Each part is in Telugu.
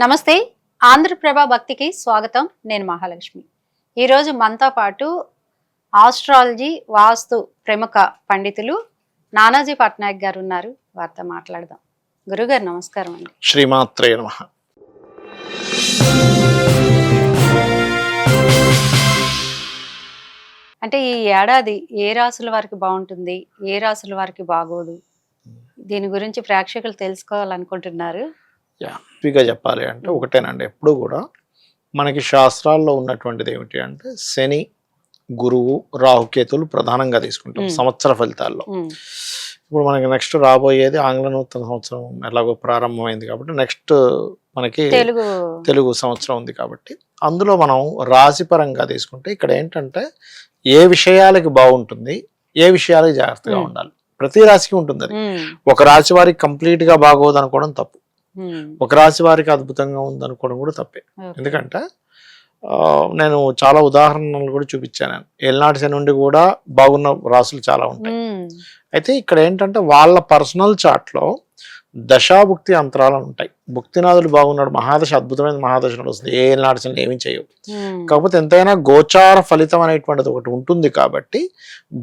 నమస్తే. ఆంధ్రప్రభ భక్తికి స్వాగతం. నేను మహాలక్ష్మి. ఈరోజు మనతో పాటు ఆస్ట్రాలజీ వాస్తు ప్రముఖ పండితులు నానాజీ పట్నాయక్ గారు ఉన్నారు. వారితో మాట్లాడదాం. గురుగారు నమస్కారం అండి. శ్రీమాత్రే నమః. అంటే ఈ ఏడాది ఏ రాసుల వారికి బాగుంటుంది, ఏ రాసుల వారికి బాగోదు, దీని గురించి ప్రేక్షకులు తెలుసుకోవాలనుకుంటున్నారు. హ్యాపీగా చెప్పాలి అంటే ఒకటేనండి, ఎప్పుడు కూడా మనకి శాస్త్రాల్లో ఉన్నటువంటిది ఏమిటి అంటే శని, గురువు, రాహుకేతులు ప్రధానంగా తీసుకుంటాం సంవత్సర ఫలితాల్లో. ఇప్పుడు మనకి నెక్స్ట్ రాబోయేది ఆంగ్ల నూతన సంవత్సరం ఎలాగో ప్రారంభమైంది కాబట్టి నెక్స్ట్ మనకి తెలుగు సంవత్సరం ఉంది కాబట్టి అందులో మనం రాశి పరంగా తీసుకుంటే ఇక్కడ ఏంటంటే ఏ విషయాలకి బాగుంటుంది, ఏ విషయాలకి జాగ్రత్తగా ఉండాలి. ప్రతి రాశికి ఉంటుంది అది. ఒక రాశి వారికి కంప్లీట్ గా బాగోదు అనుకోవడం తప్పు, ఒక రాశి వారికి అద్భుతంగా ఉంది అనుకోవడం కూడా తప్పే. ఎందుకంటే నేను చాలా ఉదాహరణలు కూడా చూపించాను. ఏళ్ళనాటి శని నుండి కూడా బాగున్న రాసులు చాలా ఉంటాయి. అయితే ఇక్కడ ఏంటంటే వాళ్ళ పర్సనల్ చార్ట్ లో దశాభుక్తి అంతరాలు ఉంటాయి. భుక్తినాథులు బాగున్నాడు, మహాదశ అద్భుతమైన మహాదశ నడుస్తుంది, ఏ ఏళ్ళనాటి శని ఏమీ చేయవు. కాకపోతే ఎంతైనా గోచార ఫలితం అనేటువంటిది ఒకటి ఉంటుంది కాబట్టి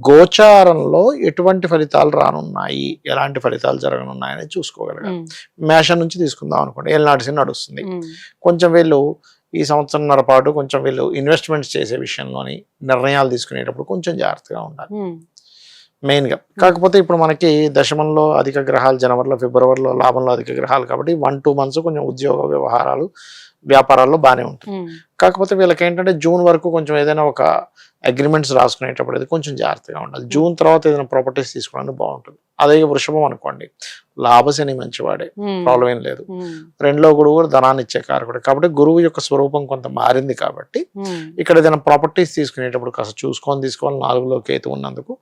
గోచారంలో ఎటువంటి ఫలితాలు రానున్నాయి, ఎలాంటి ఫలితాలు జరగనున్నాయని చూసుకోగలగాలి. మేషం నుంచి తీసుకుందాం అనుకోండి, ఏళ్ళనాటి శని నడుస్తుంది. కొంచెం వీళ్ళు ఈ సంవత్సరంన్నర పాటు కొంచెం వీళ్ళు ఇన్వెస్ట్మెంట్స్ చేసే విషయంలోని నిర్ణయాలు తీసుకునేటప్పుడు కొంచెం జాగ్రత్తగా ఉండాలి మెయిన్గా. కాకపోతే ఇప్పుడు మనకి దశమంలో అధిక గ్రహాలు, జనవరిలో ఫిబ్రవరిలో లాభంలో అధిక గ్రహాలు కాబట్టి 1-2 months కొంచెం ఉద్యోగ వ్యవహారాలు వ్యాపారాల్లో బాగానే ఉంటుంది. కాకపోతే వీళ్ళకి ఏంటంటే జూన్ వరకు కొంచెం ఏదైనా ఒక అగ్రిమెంట్స్ రాసుకునేటప్పుడు అది కొంచెం జాగ్రత్తగా ఉండాలి. జూన్ తర్వాత ఏదైనా ప్రాపర్టీస్ తీసుకోవడానికి బాగుంటుంది. అదే వృషభం అనుకోండి, లాభశని మంచివాడే, ప్రాబ్లం ఏం లేదు. రెండులో గురువు ధనాన్ని ఇచ్చే కారకుడు కాబట్టి గురువు యొక్క స్వరూపం కొంత మారింది కాబట్టి ఇక్కడ ఏదైనా ప్రాపర్టీస్ తీసుకునేటప్పుడు కాస్త చూసుకొని తీసుకోవాలి. 4లో కేతు ఉన్నందుకు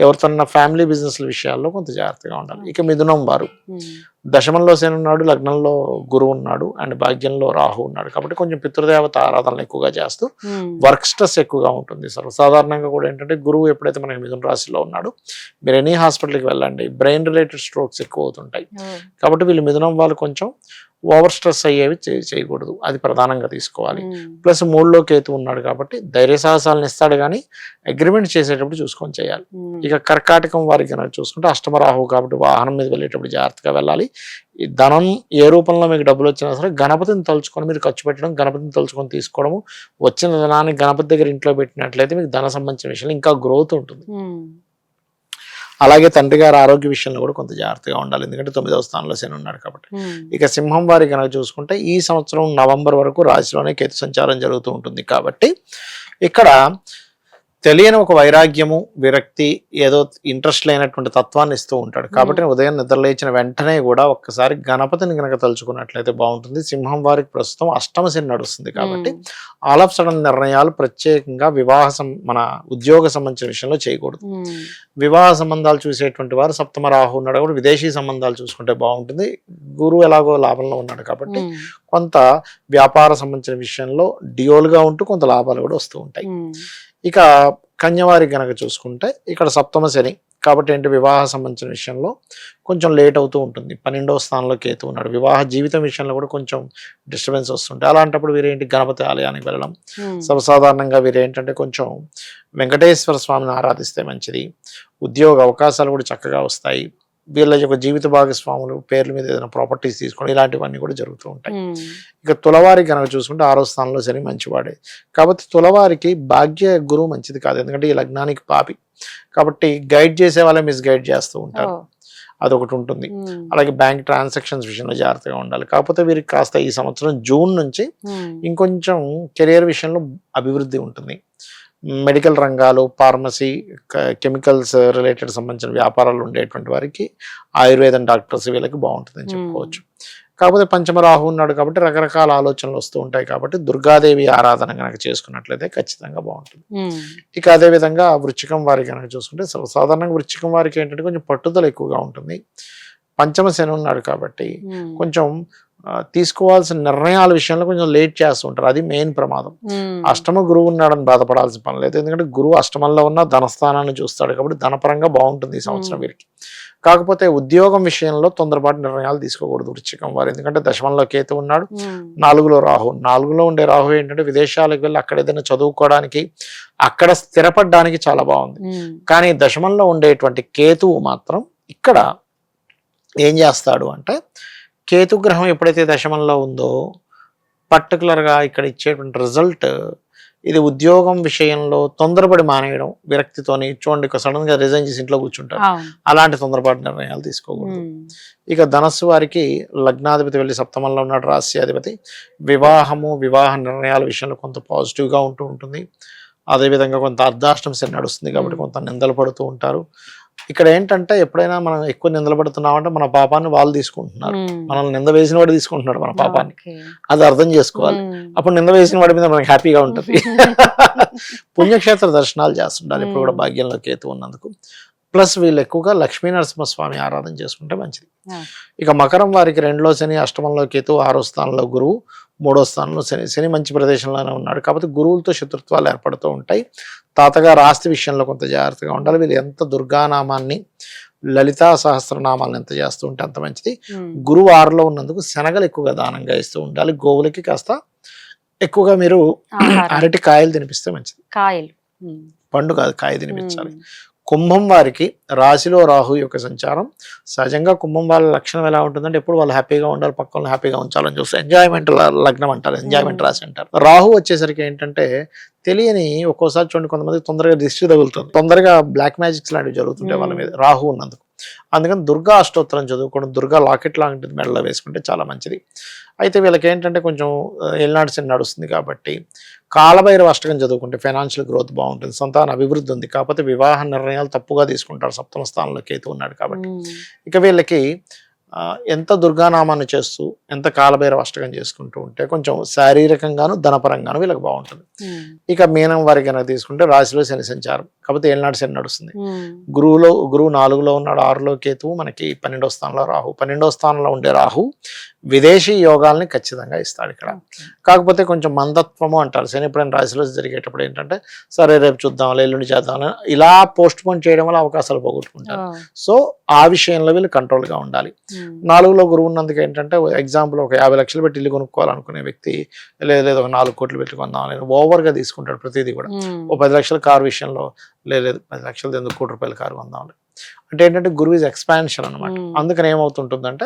ఎవరితో ఫ్యామిలీ బిజినెస్ విషయాల్లో కొంత జాగ్రత్తగా ఉండాలి. ఇక మిథునం వారు దశమంలో శని ఉన్నాడు, లగ్నంలో గురువు ఉన్నాడు అండ్ భాగ్యంలో రాహు ఉన్నాడు కాబట్టి కొంచెం పితృదేవత ఆరాధనలు ఎక్కువగా చేస్తూ వర్క్ స్ట్రెస్ ఎక్కువగా ఉంటుంది. సర్వసాధారణంగా కూడా ఏంటంటే గురువు ఎప్పుడైతే మనకి మిథున రాశిలో ఉన్నాడు, మీరు ఎనీ హాస్పిటల్కి వెళ్ళండి, బ్రెయిన్ రిలేటెడ్ స్ట్రోక్స్ ఎక్కువ అవుతుంటాయి. కాబట్టి వీళ్ళు మిథునం వాళ్ళు కొంచెం ఓవర్ స్ట్రెస్ అయ్యేవి చేయకూడదు, అది ప్రధానంగా తీసుకోవాలి. ప్లస్ 3లో కేతు ఉన్నాడు కాబట్టి ధైర్య సాహసాలను ఇస్తాడు కానీ అగ్రిమెంట్ చేసేటప్పుడు చూసుకొని చేయాలి. ఇక కర్కాటకం వారికి కనుక చూసుకుంటే అష్టమ రాహు కాబట్టి వాహనం మీద వెళ్ళేటప్పుడు జాగ్రత్తగా వెళ్ళాలి. ఈ ధనం ఏ రూపంలో మీకు డబ్బులు వచ్చినా సరే గణపతిని తలుచుకొని మీరు ఖర్చు పెట్టడం, గణపతిని తలుచుకొని తీసుకోవడము, వచ్చిన ధనాన్ని గణపతి దగ్గర ఇంట్లో పెట్టినట్లయితే మీకు ధన సంబంధించిన విషయంలో ఇంకా గ్రోత్ ఉంటుంది. అలాగే తండ్రి గారి ఆరోగ్య విషయంలో కూడా కొంత జాగ్రత్తగా ఉండాలి, ఎందుకంటే 9వ స్థానంలో శని ఉన్నాడు కాబట్టి. ఇక సింహం వారి కనుక చూసుకుంటే ఈ సంవత్సరం నవంబర్ వరకు రాశిలోనే కేతు సంచారం జరుగుతూ ఉంటుంది కాబట్టి ఇక్కడ తెలియని ఒక వైరాగ్యము, విరక్తి, ఏదో ఇంట్రెస్ట్ లేనటువంటి తత్వాన్ని ఇస్తూ ఉంటాడు. కాబట్టి ఉదయం నిద్రలేచిన వెంటనే కూడా ఒక్కసారి గణపతిని కనుక తలుచుకున్నట్లయితే బాగుంటుంది. సింహం వారికి ప్రస్తుతం అష్టమ శని నడుస్తుంది కాబట్టి ఆల్ ఆఫ్ సడన్ నిర్ణయాలు ప్రత్యేకంగా మన ఉద్యోగ సంబంధించిన విషయంలో చేయకూడదు. వివాహ సంబంధాలు చూసేటువంటి వారు సప్తమ రాహు ఉన్నాడు కాబట్టి విదేశీ సంబంధాలు చూసుకుంటే బాగుంటుంది. గురువు ఎలాగో లాభంలో ఉన్నాడు కాబట్టి కొంత వ్యాపార సంబంధించిన విషయంలో డియోల్గా ఉంటూ కొంత లాభాలు కూడా వస్తూ ఉంటాయి. ఇక కన్యవారికి గనక చూసుకుంటే ఇక్కడ సప్తమ శని కాబట్టి ఏంటి వివాహ సంబంధించిన విషయంలో కొంచెం లేట్ అవుతూ ఉంటుంది. 12వ స్థానంలో కేతు ఉన్నాడు. వివాహ జీవితం విషయంలో కూడా కొంచెం డిస్టర్బెన్స్ వస్తుంటాయి. అలాంటప్పుడు వీరేంటి గణపతి ఆలయానికి వెళ్ళడం, సర్వసాధారణంగా వీరేంటంటే కొంచెం వెంకటేశ్వర స్వామిని ఆరాధిస్తే మంచిది. ఉద్యోగ అవకాశాలు కూడా చక్కగా వస్తాయి. వీళ్ళ యొక్క జీవిత భాగస్వాములు పేర్ల మీద ఏదైనా ప్రాపర్టీస్ తీసుకోవడం, ఇలాంటివన్నీ కూడా జరుగుతూ ఉంటాయి. ఇక తులవారికి కనుక చూసుకుంటే 6వ స్థానంలో శని మంచివాడే కాబట్టి తులవారికి భాగ్య గురువు మంచిది కాదు, ఎందుకంటే ఈ లగ్నానికి పాపి కాబట్టి గైడ్ చేసే వాళ్ళే మిస్గైడ్ చేస్తూ ఉంటారు, అదొకటి ఉంటుంది. అలాగే బ్యాంక్ ట్రాన్సాక్షన్స్ విషయంలో జాగ్రత్తగా ఉండాలి. కాకపోతే వీరికి కాస్త ఈ సంవత్సరం జూన్ నుంచి ఇంకొంచెం కెరియర్ విషయంలో అభివృద్ధి ఉంటుంది. మెడికల్ రంగాలు, ఫార్మసీ, కెమికల్స్ రిలేటెడ్ సంబంధించిన వ్యాపారాలు ఉండేటువంటి వారికి ఆయుర్వేదం డాక్టర్స్ వీళ్ళకి బాగుంటుందని చెప్పుకోవచ్చు. కాకపోతే పంచమ రాహు ఉన్నాడు కాబట్టి రకరకాల ఆలోచనలు వస్తూ ఉంటాయి కాబట్టి దుర్గాదేవి ఆరాధన కనుక చేసుకున్నట్లయితే ఖచ్చితంగా బాగుంటుంది. ఇక అదేవిధంగా వృశ్చికం వారికి కనుక చూసుకుంటే సాధారణంగా వృశ్చికం వారికి ఏంటంటే కొంచెం పట్టుదల ఎక్కువగా ఉంటుంది. పంచమ శని ఉన్నాడు కాబట్టి కొంచెం తీసుకోవాల్సిన నిర్ణయాల విషయంలో కొంచెం లేట్ చేస్తూ ఉంటారు, అది మెయిన్ ప్రమాదం. అష్టమ గురువు ఉన్నాడని బాధపడాల్సిన పని లేదు, ఎందుకంటే గురువు అష్టమంలో ఉన్న ధనస్థానాన్ని చూస్తాడు కాబట్టి ధనపరంగా బాగుంటుంది ఈ సంవత్సరం వీరికి. కాకపోతే ఉద్యోగం విషయంలో తొందరపాటు నిర్ణయాలు తీసుకోకూడదు వృశ్చికం వారు, ఎందుకంటే దశమంలో కేతు ఉన్నాడు, 4లో రాహు. 4లో ఉండే రాహు ఏంటంటే విదేశాలకు వెళ్ళి అక్కడ ఏదైనా చదువుకోవడానికి, అక్కడ స్థిరపడడానికి చాలా బాగుంది. కానీ దశమంలో ఉండేటువంటి కేతువు మాత్రం ఇక్కడ ఏం చేస్తాడు అంటే, కేతు గ్రహం ఎప్పుడైతే దశమంలో ఉందో పర్టికులర్గా ఇక్కడ ఇచ్చేటువంటి రిజల్ట్, ఇది ఉద్యోగం విషయంలో తొందరపడి మానేయడం, విరక్తితోని చూడండి సడన్ గా రిజైన్ చేసి ఇంట్లో కూర్చుంటారు, అలాంటి తొందరపాటు నిర్ణయాలు తీసుకోకూడదు. ఇక ధనస్సు వారికి లగ్నాధిపతి వెళ్ళి సప్తమంలో ఉన్నాడు, రాస్యాధిపతి. వివాహ నిర్ణయాల విషయంలో కొంత పాజిటివ్గా ఉంటుంది. అదేవిధంగా కొంత అర్ధాష్టమ శని నడుస్తుంది కాబట్టి కొంత నిందలు పడుతూ ఉంటారు. ఇక్కడ ఏంటంటే ఎప్పుడైనా మనం ఎక్కువ నిందలు పడుతున్నామంటే మన పాపాన్ని వాళ్ళు తీసుకుంటున్నారు, మనల్ని నింద వేసిన వాడు తీసుకుంటున్నాడు మన పాపాన్ని, అది అర్థం చేసుకోవాలి. అప్పుడు నింద వేసిన వాడి మీద మనకి హ్యాపీగా ఉంటుంది. పుణ్యక్షేత్ర దర్శనాలు చేస్తుంటారు ఇప్పుడు కూడా భాగ్యంలో కేతు ఉన్నందుకు. ప్లస్ వీళ్ళు ఎక్కువగా లక్ష్మీ నరసింహస్వామి ఆరాధన చేసుకుంటే మంచిది. ఇక మకరం వారికి 2లో శని, అష్టమంలో కేతు, 6వ స్థానంలో గురువు, 3వ స్థానంలో శని. శని మంచి ప్రదేశంలోనే ఉన్నాడు కాబట్టి గురువులతో శత్రుత్వాలు ఏర్పడుతూ ఉంటాయి. తాతగారు ఆస్తి విషయంలో కొంత జాగ్రత్తగా ఉండాలి. వీళ్ళు ఎంత దుర్గానామాన్ని, లలితా సహస్రనామాలను ఎంత చేస్తూ ఉంటే అంత మంచిది. గురువు 6లో ఉన్నందుకు శనగలు ఎక్కువగా దానంగా ఇస్తూ ఉండాలి. గోవులకి కాస్త ఎక్కువగా మీరు అరటి కాయలు తినిపిస్తే మంచిది. కాయలు, పండు కాదు, కాయ తినిపించాలి. కుంభం వారికి రాశిలో రాహు యొక్క సంచారం. సహజంగా కుంభం వాళ్ళ లక్షణం ఎలా ఉంటుందంటే ఎప్పుడు వాళ్ళు హ్యాపీగా ఉండాలి, పక్కన హ్యాపీగా ఉంచాలని చూస్తే ఎంజాయ్మెంట్ లగ్నం అంటారు, ఎంజాయ్మెంట్ రాశి అంటారు. రాహు వచ్చేసరికి ఏంటంటే తెలియని ఒక్కోసారి చూడండి కొంతమంది తొందరగా దిష్టి తగులుతుంది, తొందరగా బ్లాక్ మ్యాజిక్స్ లాంటివి జరుగుతుంటాయి వాళ్ళ మీద రాహు ఉన్నందుకు. అందుకని దుర్గా అష్టోత్తరం చదువుకోవడం, దుర్గా లాకెట్ లాంటిది మెడలో వేసుకుంటే చాలా మంచిది. అయితే వీళ్ళకి ఏంటంటే కొంచెం ఏలినాటి శని నడుస్తుంది కాబట్టి కాలభైరవ అష్టకం చదువుకుంటే ఫైనాన్షియల్ గ్రోత్ బాగుంటుంది, సంతాన అభివృద్ధి ఉంది. కాకపోతే వివాహ నిర్ణయాలు తప్పుగా తీసుకుంటారు, సప్తమ స్థానంలో కేతు ఉన్నాడు కాబట్టి. ఇక వీళ్ళకి ఎంత దుర్గానామాన్ని చేస్తూ ఎంత కాలభైరవ అష్టకం చేసుకుంటూ ఉంటే కొంచెం శారీరకంగాను ధనపరంగాను వీళ్ళకి బాగుంటుంది. ఇక మీనం వారికి కనుక తీసుకుంటే రాశిలో శని సంచారం కాబట్టి ఏలినాటి శని నడుస్తుంది. గురువు 4లో ఉన్నాడు, 6లో కేతువు, మనకి 12వ స్థానంలో రాహు. 12వ స్థానంలో ఉండే రాహు విదేశీ యోగాల్ని ఖచ్చితంగా ఇస్తాడు ఇక్కడ. కాకపోతే కొంచెం మందత్వము అంటారు. శని ఎప్పుడైనా రాశిలో జరిగేటప్పుడు ఏంటంటే సరే రేపు చూద్దాం, ఎల్లుండి చేద్దాం, ఇలా పోస్ట్ పోన్ చేయడం వల్ల అవకాశాలు పోగొట్టుకుంటారు. సో ఆ విషయంలో వీళ్ళు కంట్రోల్గా ఉండాలి. 4లో గురువు ఉన్నందుకు ఏంటంటే ఎగ్జాంపుల్ ఒక 50 లక్షలు పెట్టి ఇల్లు కొనుక్కోవాలనుకునే వ్యక్తి లేదు ఒక 4 కోట్లు పెట్టి కొందాం అని ఓవర్గా తీసుకుంటాడు ప్రతిదీ కూడా. ఓ 10 లక్షల కారు విషయంలో లేదు 10 లక్షలు ఎందుకు, ₹1,00,00,000 కారు కొందాం అంటే ఏంటంటే గురువు ఇస్ ఎక్స్పాన్షన్ అనమాట. అందుకని ఏమవుతుంటుందంటే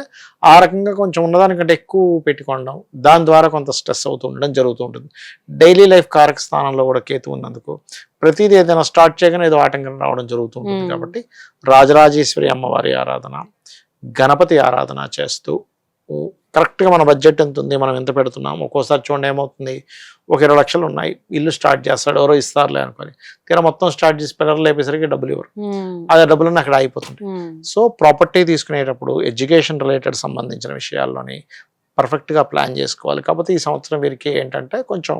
ఆ రకంగా కొంచెం ఉన్నదానికంటే ఎక్కువ పెట్టుకోవడం, దాని ద్వారా కొంత స్ట్రెస్ అవుతూ ఉండడం జరుగుతూ ఉంటుంది. డైలీ లైఫ్ కారక స్థానంలో కూడా కేతు ఉన్నందుకు ప్రతిదీ ఏదైనా స్టార్ట్ చేయగానే ఏదో ఆటంకం రావడం జరుగుతూ ఉంటుంది. కాబట్టి రాజరాజేశ్వరి అమ్మవారి ఆరాధన, గణపతి ఆరాధన చేస్తూ కరెక్ట్గా మన బడ్జెట్ ఎంత ఉంది, మనం ఎంత పెడుతున్నాం. ఒక్కోసారి చూడండి ఏమవుతుంది, ఒక 20 లక్షలు ఉన్నాయి, ఇల్లు స్టార్ట్ చేస్తాడు, ఎవరో ఇస్తారులే అనుకొని తీరా మొత్తం స్టార్ట్ చేసి పిల్లలు లేపేసరికి డబ్బులు ఇవ్వరు, అదే డబ్బులన్నీ అక్కడ అయిపోతుంది. సో ప్రాపర్టీ తీసుకునేటప్పుడు ఎడ్యుకేషన్ రిలేటెడ్ సంబంధించిన విషయాల్లోని పర్ఫెక్ట్గా ప్లాన్ చేసుకోవాలి. కాకపోతే ఈ సంవత్సరం వీరికి ఏంటంటే కొంచెం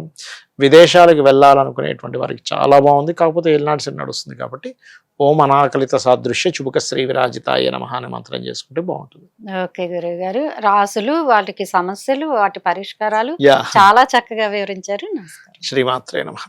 విదేశాలకు వెళ్ళాలనుకునేటువంటి వారికి చాలా బాగుంది. కాకపోతే ఏలినాటి శని నడుస్తుంది కాబట్టి ఓం అనాకలిత సాదృశ్య చుబుక శ్రీ విరాజితాయ నమః అనే మంత్రం చేసుకుంటే బాగుంటుంది. ఓకే గురువు గారు, రాసులు, వాటికి సమస్యలు, వాటి పరిష్కారాలు చాలా చక్కగా వివరించారు. నమస్కారం. శ్రీమాత్రే నమః.